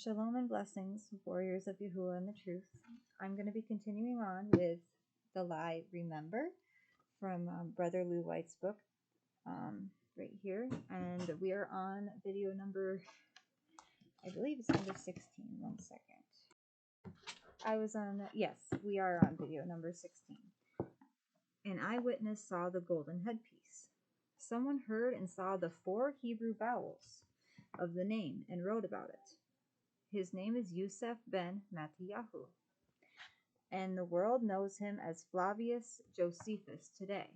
Shalom and blessings, warriors of Yahuah and the truth. I'm going to be continuing on with the lie Remember from Brother Lou White's book right here. And we are on video number, I believe it's number 16. 1 second. Yes, we are on video number 16. An eyewitness saw the golden headpiece. Someone heard and saw the 4 Hebrew vowels of the name and wrote about it. His name is Yusef ben Mattiyahu, and the world knows him as Flavius Josephus today.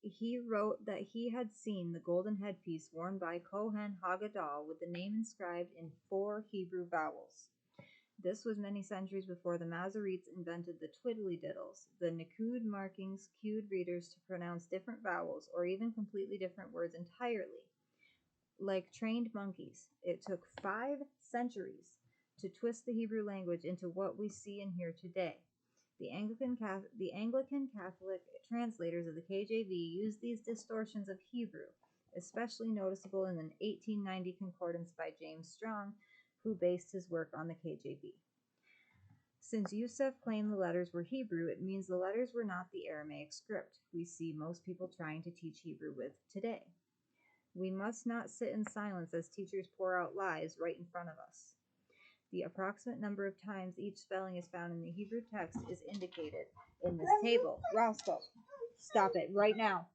He wrote that he had seen the golden headpiece worn by Kohen Haggadah with the name inscribed in 4 Hebrew vowels. This was many centuries before the Masoretes invented the twiddly-diddles, the Nikud markings cued readers to pronounce different vowels or even completely different words entirely. Like trained monkeys, it took 5 centuries to twist the Hebrew language into what we see and hear today. The Anglican Catholic translators of the KJV used these distortions of Hebrew, especially noticeable in an 1890 concordance by James Strong, who based his work on the KJV. Since Yusef claimed the letters were Hebrew, it means the letters were not the Aramaic script we see most people trying to teach Hebrew with today. We must not sit in silence as teachers pour out lies right in front of us. The approximate number of times each spelling is found in the Hebrew text is indicated in this table. Roscoe, stop it right now.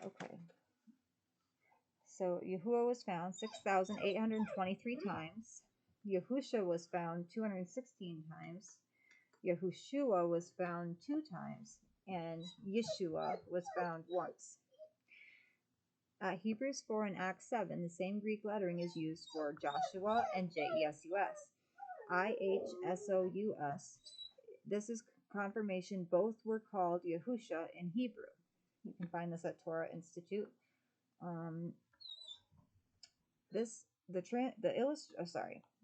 Okay. So Yahuah was found 6,823 times. Yahusha was found 216 times. Yahushua was found 2 times. And Yeshua was found once. At Hebrews 4 and Acts 7, the same Greek lettering is used for Joshua and JESUS. IHSOUS. This is confirmation both were called Yahusha in Hebrew. You can find this at Torah Institute.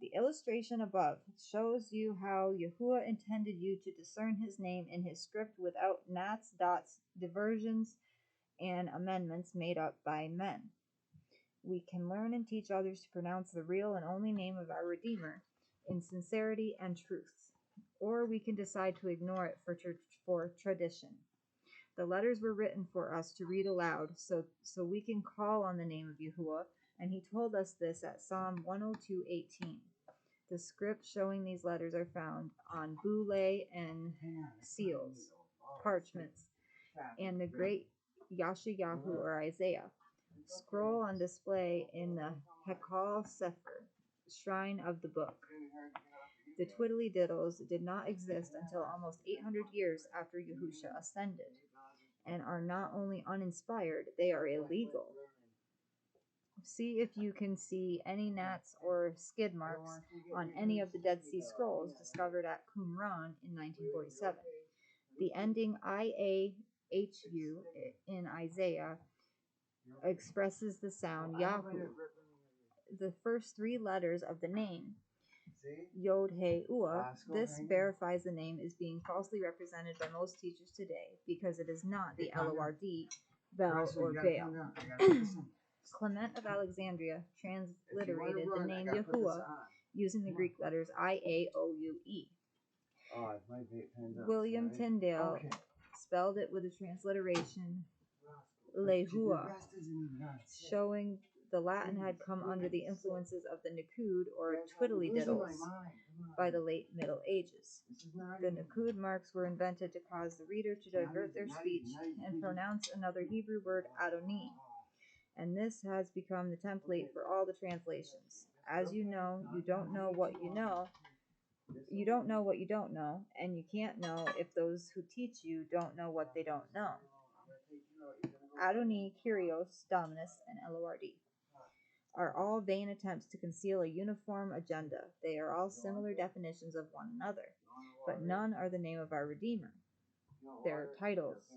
The illustration above shows you how Yahuah intended you to discern his name in his script without gnats, dots, diversions, and amendments made up by men. We can learn and teach others to pronounce the real and only name of our Redeemer in sincerity and truth, or we can decide to ignore it for tradition. The letters were written for us to read aloud, so we can call on the name of Yahuah, and he told us this at Psalm 102:18. The script showing these letters are found on bulle and seals, parchments, and the great Yashayahu or Isaiah scroll on display in the Hekal Sefer, shrine of the book. The twiddly-diddles did not exist until almost 800 years after Yahusha ascended, and are not only uninspired, they are illegal. See if you can see any gnats or skid marks on any of the Dead Sea Scrolls discovered at Qumran in 1947. The ending IAHU in Isaiah expresses the sound Yahu. The first 3 letters of the name, Yod He Ua. This verifies the name is being falsely represented by most teachers today because it is not the Lord, Bel, or Baal. Clement of Alexandria transliterated the name Yahuah using the Greek letters IAOUE. William Tyndale spelled it with a transliteration Lehua, showing the Latin had come under the influences of the Nikud or twiddly-diddles by the late Middle Ages. The Nikud marks were invented to cause the reader to divert their speech and pronounce another Hebrew word ADONAI, and this has become the template for all the translations. As you know, you don't know what you know. You don't know what you don't know, and you can't know if those who teach you don't know what they don't know. ADONAI, KURIOS, DOMINUS, and LORD are all vain attempts to conceal a uniform agenda. They are all similar definitions of one another, but none are the name of our Redeemer. They're titles,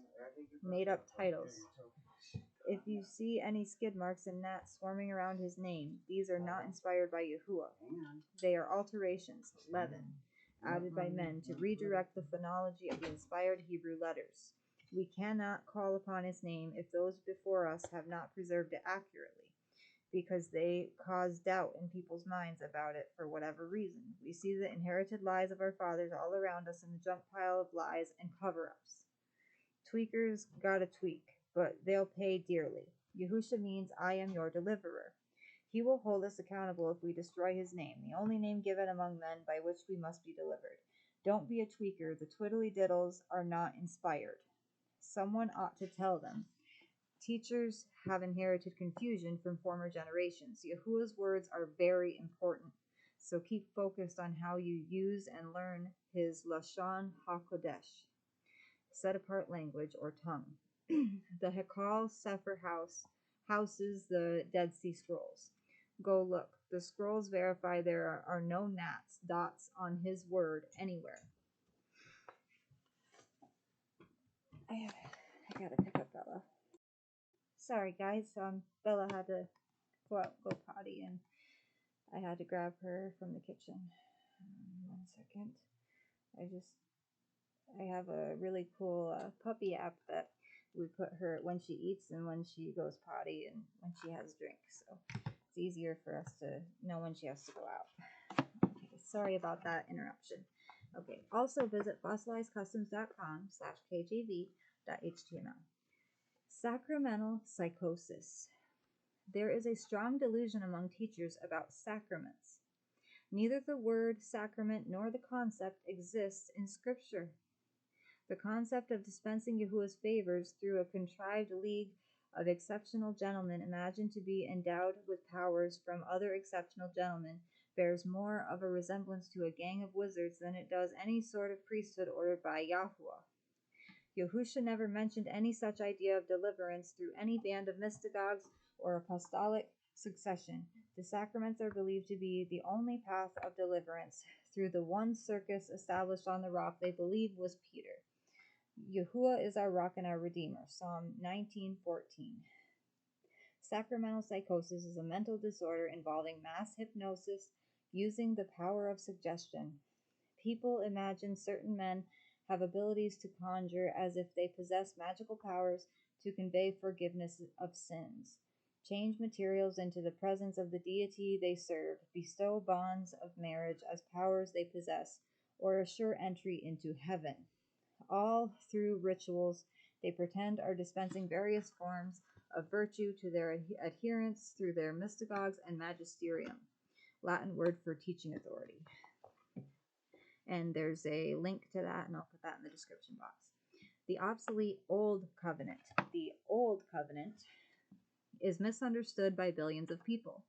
made-up titles. If you see any skid marks and gnats swarming around his name, these are not inspired by Yahuah. They are alterations, leaven, added by men to redirect the phonology of the inspired Hebrew letters. We cannot call upon his name if those before us have not preserved it accurately, because they cause doubt in people's minds about it for whatever reason. We see the inherited lies of our fathers all around us in the junk pile of lies and cover-ups. Tweakers gotta tweak, but they'll pay dearly. Yahusha means I am your deliverer. He will hold us accountable if we destroy his name, the only name given among men by which we must be delivered. Don't be a tweaker. The twiddly-diddles are not inspired. Someone ought to tell them. Teachers have inherited confusion from former generations. Yahuwah's words are very important, so keep focused on how you use and learn his Lashon HaKodesh, set-apart language or tongue. The Hekal Sefer house houses the Dead Sea Scrolls. Go look. The scrolls verify there are no gnats, dots on his word anywhere. I gotta pick up Bella. Sorry guys, Bella had to go potty, and I had to grab her from the kitchen. 1 second. I have a really cool puppy app that we put her when she eats and when she goes potty and when she has drinks. So it's easier for us to know when she has to go out. Okay, sorry about that interruption. Okay, also visit fossilizedcustoms.com/kjv.html. Sacramental Psychosis. There is a strong delusion among teachers about sacraments. Neither the word sacrament nor the concept exists in Scripture. The concept of dispensing Yahuwah's favors through a contrived league of exceptional gentlemen imagined to be endowed with powers from other exceptional gentlemen bears more of a resemblance to a gang of wizards than it does any sort of priesthood ordered by Yahuah. Yahusha never mentioned any such idea of deliverance through any band of mystagogues or apostolic succession. The sacraments are believed to be the only path of deliverance through the one circus established on the rock they believe was Peter. Yahuah is our rock and our redeemer. Psalm 19:14. Sacramental psychosis is a mental disorder involving mass hypnosis using the power of suggestion. People imagine certain men have abilities to conjure as if they possess magical powers to convey forgiveness of sins, change materials into the presence of the deity they serve, bestow bonds of marriage as powers they possess, or assure entry into heaven. All through rituals, they pretend are dispensing various forms of virtue to their adherents through their mystagogues and magisterium, Latin word for teaching authority. And there's a link to that, and I'll put that in the description box. The obsolete Old Covenant. The Old Covenant is misunderstood by billions of people.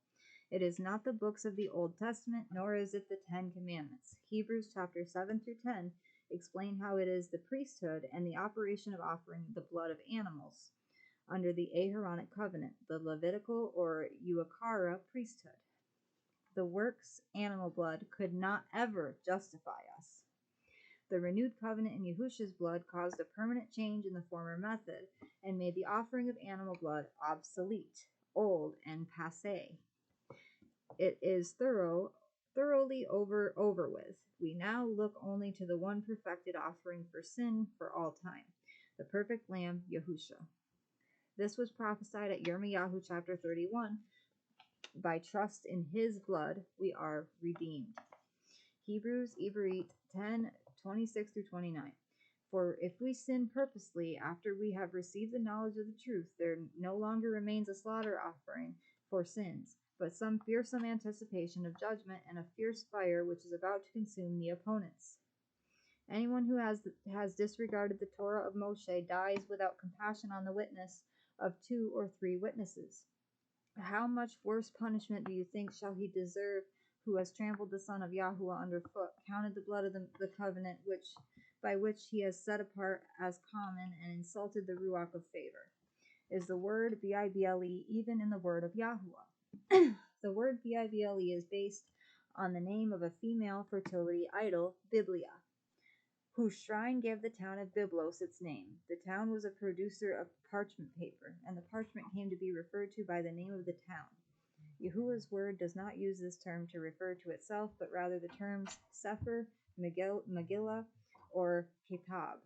It is not the books of the Old Testament, nor is it the 10 Commandments. Hebrews chapter 7 through 10 explain how it is the priesthood and the operation of offering the blood of animals under the Aaronic covenant, the Levitical or Uakara priesthood. The works animal blood could not ever justify us. The renewed covenant in Yahusha's blood caused a permanent change in the former method and made the offering of animal blood obsolete, old, and passé. It is thoroughly over with. We now look only to the one perfected offering for sin for all time, the perfect Lamb, Yahusha. This was prophesied at Yirmiyahu chapter 31. By trust in his blood, we are redeemed. Hebrews 10:26 through 29. For if we sin purposely after we have received the knowledge of the truth, there no longer remains a slaughter offering for sins, but some fearsome anticipation of judgment and a fierce fire which is about to consume the opponents. Anyone who has disregarded the Torah of Moshe dies without compassion on the witness of 2 or 3 witnesses. How much worse punishment do you think shall he deserve who has trampled the Son of Yahuah underfoot, counted the blood of the covenant by which he has set apart as common, and insulted the Ruach of favor? Is the word Bible even in the word of Yahuah? The word Bible is based on the name of a female fertility idol, Biblia, whose shrine gave the town of Byblos its name. The town was a producer of parchment paper, and the parchment came to be referred to by the name of the town. Yahuwah's word does not use this term to refer to itself, but rather the terms Sefer, Megillah, or Kitab.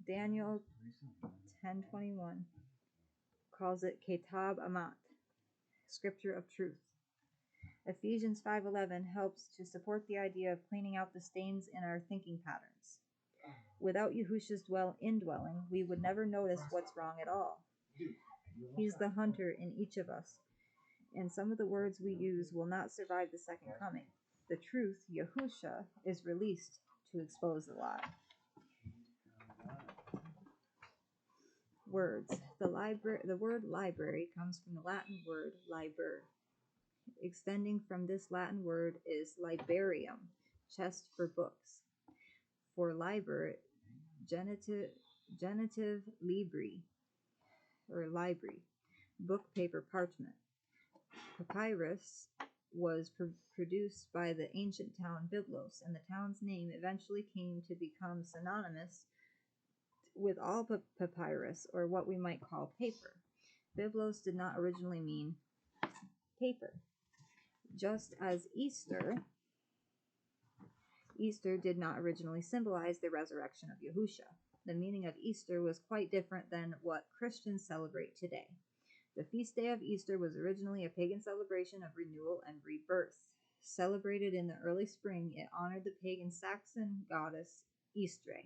Daniel 10:21 calls it Ketab Amat, scripture of truth. Ephesians 5:11 helps to support the idea of cleaning out the stains in our thinking patterns. Without Yahushua's indwelling, we would never notice what's wrong at all. He's the hunter in each of us, and some of the words we use will not survive the second coming. The truth, Yahushua, is released to expose the lie. Words. The word library comes from the Latin word liber. Extending from this Latin word is libarium, chest for books. For liber, genitive libri, or libri, book, paper, parchment. Papyrus was produced by the ancient town Byblos, and the town's name eventually came to become synonymous with all papyrus, or what we might call paper. Byblos did not originally mean paper. Just as Easter did not originally symbolize the resurrection of Yahushua. The meaning of Easter was quite different than what Christians celebrate today. The feast day of Easter was originally a pagan celebration of renewal and rebirth. Celebrated in the early spring, it honored the pagan Saxon goddess Easter.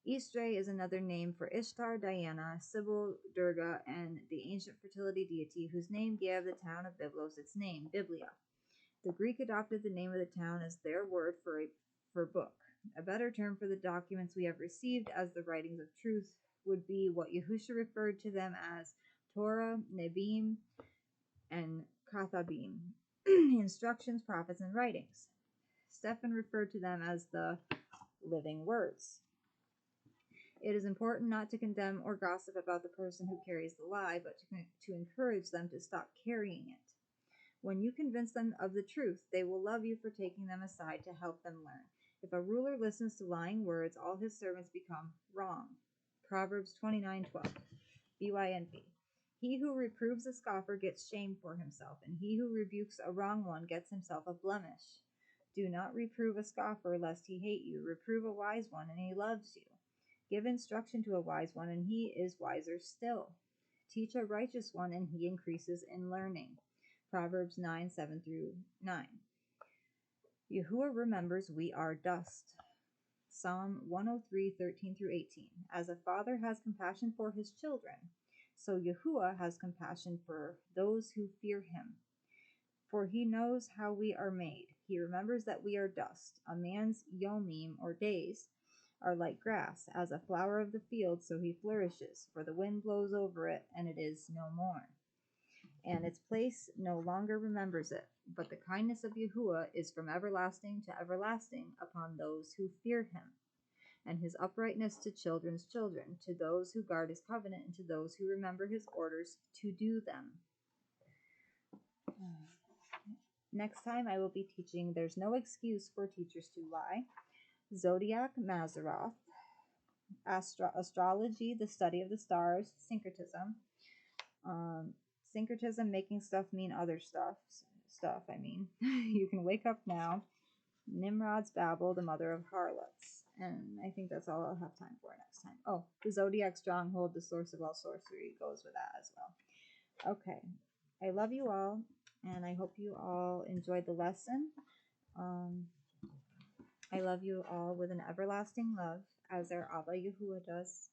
Easter is another name for Ishtar, Diana, Sibyl, Durga, and the ancient fertility deity whose name gave the town of Byblos its name, Biblia. The Greek adopted the name of the town as their word for book. A better term for the documents we have received as the writings of truth would be what Yahushua referred to them as Torah, Nebim, and Kathabim, instructions, prophets, and writings. Stephen referred to them as the living words. It is important not to condemn or gossip about the person who carries the lie, but to encourage them to stop carrying it. When you convince them of the truth, they will love you for taking them aside to help them learn. If a ruler listens to lying words, all his servants become wrong. Proverbs 29:12. BYNP. He who reproves a scoffer gets shame for himself, and he who rebukes a wrong one gets himself a blemish. Do not reprove a scoffer, lest he hate you. Reprove a wise one, and he loves you. Give instruction to a wise one, and he is wiser still. Teach a righteous one, and he increases in learning. Proverbs 9:7-9. Yahuah remembers we are dust. Psalm 103:13-18. As a father has compassion for his children, so Yahuah has compassion for those who fear him. For he knows how we are made. He remembers that we are dust. A man's yomim, or days, are like grass. As a flower of the field, so he flourishes. For the wind blows over it, and it is no more, and its place no longer remembers it. But the kindness of Yahuah is from everlasting to everlasting upon those who fear him, and his uprightness to children's children, to those who guard his covenant, and to those who remember his orders to do them. Next time I will be teaching There's No Excuse for Teachers to Lie, Zodiac Mazaroth, Astrology, the study of the stars, Syncretism, Syncretism, making stuff mean other stuff. You can wake up now, Nimrod's Babel, the mother of harlots. And I think that's all I'll have time for next time. Oh, the Zodiac Stronghold, the source of all sorcery, goes with that as well. Okay. I love you all, and I hope you all enjoyed the lesson. I love you all with an everlasting love, as our Abba Yahuah does.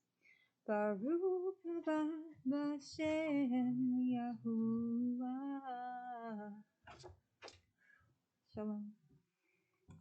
Baruch haba Bashem Yahuah. Shalom.